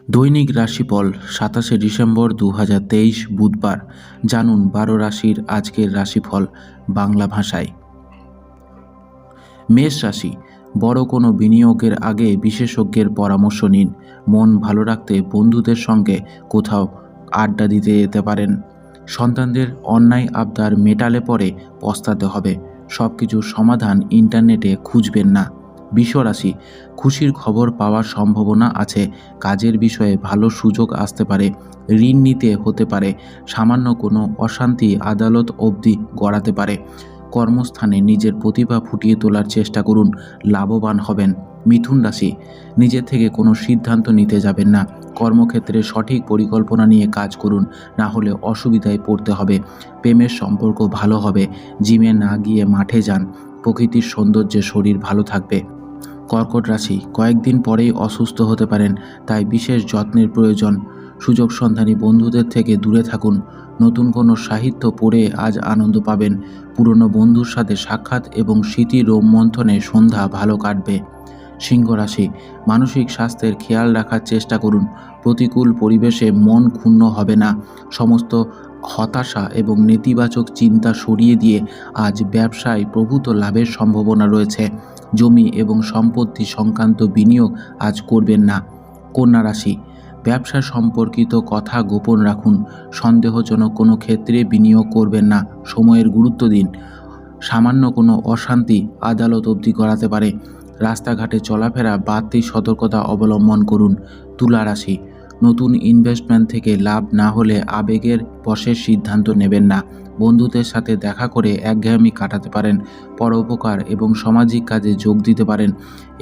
দৈনিক রাশিফল ২৭শে ডিসেম্বর ২০২৩ বুধবার। জানুন ১২ রাশির আজকের রাশিফল বাংলা ভাষায়। মেষ রাশি, বড় কোনো বিনিয়োগের আগে বিশেষজ্ঞের পরামর্শ নিন। মন ভালো রাখতে বন্ধুদের সঙ্গে কোথাও আড্ডা দিতে যেতে পারেন। সন্তানদের অন্যায় আবদার মেটালে পরে পস্তাতে হবে। সব কিছুর সমাধান ইন্টারনেটে খুঁজবেন না। বৃষ রাশি, খুশির খবর পাওয়ার সম্ভাবনা আছে। কাজের বিষয়ে ভালো সুযোগ আসতে পারে। ঋণ নিতে হতে পারে। সামান্য কোনো অশান্তি আদালত অবধি গড়াতে পারে। কর্মস্থানে নিজের প্রতিভা ফুটিয়ে তোলার চেষ্টা করুন, লাভবান হবেন। মিথুন রাশি, নিজের থেকে কোনো সিদ্ধান্ত নিতে যাবেন না। কর্মক্ষেত্রে সঠিক পরিকল্পনা নিয়ে কাজ করুন, না হলে অসুবিধায় পড়তে হবে। প্রেমের সম্পর্ক ভালো হবে। জিমে না গিয়ে মাঠে যান। প্রকৃতির সৌন্দর্যে শরীর ভালো থাকবে। কর্কট রাশি, কয়েকদিন পরেই অসুস্থ হতে পারেন, তাই বিশেষ যত্নের প্রয়োজন। সুযোগ সন্ধানী বন্ধুদের থেকে দূরে থাকুন। নতুন কোনো সাহিত্য পড়ে আজ আনন্দ পাবেন। পুরনো বন্ধুর সাথে সাক্ষাৎ এবং স্মৃতি রোমন্থনে সন্ধ্যা ভালো কাটবে। সিংহ রাশি, মানসিক স্বাস্থ্যের খেয়াল রাখার চেষ্টা করুন। প্রতিকূল পরিবেশে মন ক্ষুণ্ণ হবে না। সমস্ত হতাশা এবং নেতিবাচক চিন্তা সরিয়ে দিয়ে আজ ব্যবসায় প্রভূত লাভের সম্ভাবনা রয়েছে। জমি এবং সম্পত্তি সংক্রান্ত বিনিয়োগ আজ করবেন না। কন্যা রাশি, ব্যবসা সম্পর্কিত কথা গোপন রাখুন। সন্দেহজনক কোনো ক্ষেত্রে বিনিয়োগ করবেন না। সময়ের গুরুত্ব দিন। সামান্য কোনো অশান্তি আদালত অবধি গড়াতে পারে। রাস্তাঘাটে চলাফেরা বাড়তি সতর্কতা অবলম্বন করুন। তুলা রাশি, নতুন ইনভেস্টমেন্ট থেকে লাভ না হলে আবেগের বশে সিদ্ধান্ত নেবেন না। বন্ধুদের সাথে দেখা করে একঘেয়েমি কাটাতে পারেন। পরোপকার এবং সামাজিক কাজে যোগ দিতে পারেন।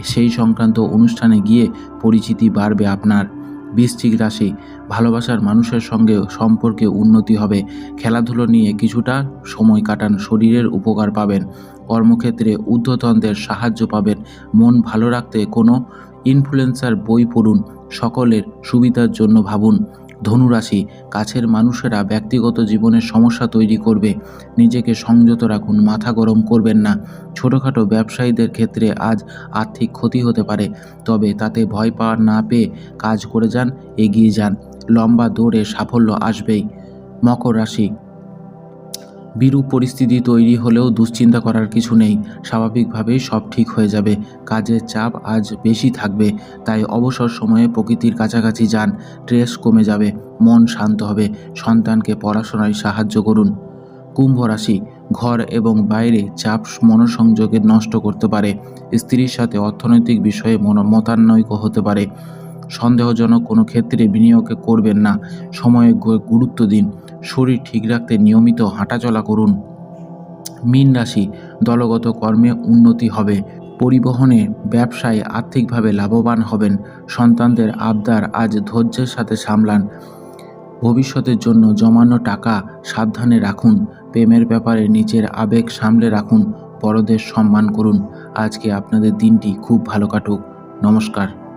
সেই সংক্রান্ত অনুষ্ঠানে গিয়ে পরিচিতি বাড়বে আপনার। বৃশ্চিক রাশি, ভালোবাসার মানুষের সঙ্গে সম্পর্কে উন্নতি হবে। খেলাধুলো নিয়ে কিছুটা সময় কাটান, শরীরের উপকার পাবেন। কর্মক্ষেত্রে ঊর্ধ্বতনদের সাহায্য পাবেন। মন ভালো রাখতে কোনো ইনফ্লুয়েন্সার বই পড়ুন। সকলের সুবিধার জন্য ভাবুন। ধনুরাশি, কাছের মানুষেরা ব্যক্তিগত জীবনের সমস্যা তৈরি করবে। নিজেকে সংযত রাখুন, মাথা গরম করবেন না। ছোটোখাটো ব্যবসায়ীদের ক্ষেত্রে আজ আর্থিক ক্ষতি হতে পারে, তবে তাতে ভয় পাওয়া না পেয়ে কাজ করে যান, এগিয়ে যান। লম্বা দৌড়ে সাফল্য আসবেই। মকর রাশি, বিরূপ পরিস্থিতি তৈরি হলেও দুশ্চিন্তা করার কিছু নেই। স্বাভাবিকভাবেই সব ঠিক হয়ে যাবে। কাজের চাপ আজ বেশি থাকবে, তাই অবসর সময়ে প্রকৃতির কাছাকাছি যান। স্ট্রেস কমে যাবে, মন শান্ত হবে। সন্তানকে পড়াশোনায় সাহায্য করুন। কুম্ভ রাশি, ঘর এবং বাইরে চাপ মনোসংযোগে নষ্ট করতে পারে। স্ত্রীর সাথে অর্থনৈতিক বিষয়ে মতানৈক্য হতে পারে। সন্দেহজনক কোনো ক্ষেত্রে বিনিয়োগ করবেন না। সময়ে গুরুত্ব দিন। শরীর ঠিক রাখতে নিয়মিত হাঁটাচলা করুন। মীন রাশি, দলগত কর্মে উন্নতি হবে। পরিবহনে, ব্যবসায় আর্থিকভাবে লাভবান হবেন। সন্তানদের আবদার আজ ধৈর্যের সাথে সামলান। ভবিষ্যতের জন্য জমানো টাকা সাবধানে রাখুন। প্রেমের ব্যাপারে নিজের আবেগ সামলে রাখুন। বড়দের সম্মান করুন। আজকে আপনাদের দিনটি খুব ভালো কাটুক। নমস্কার।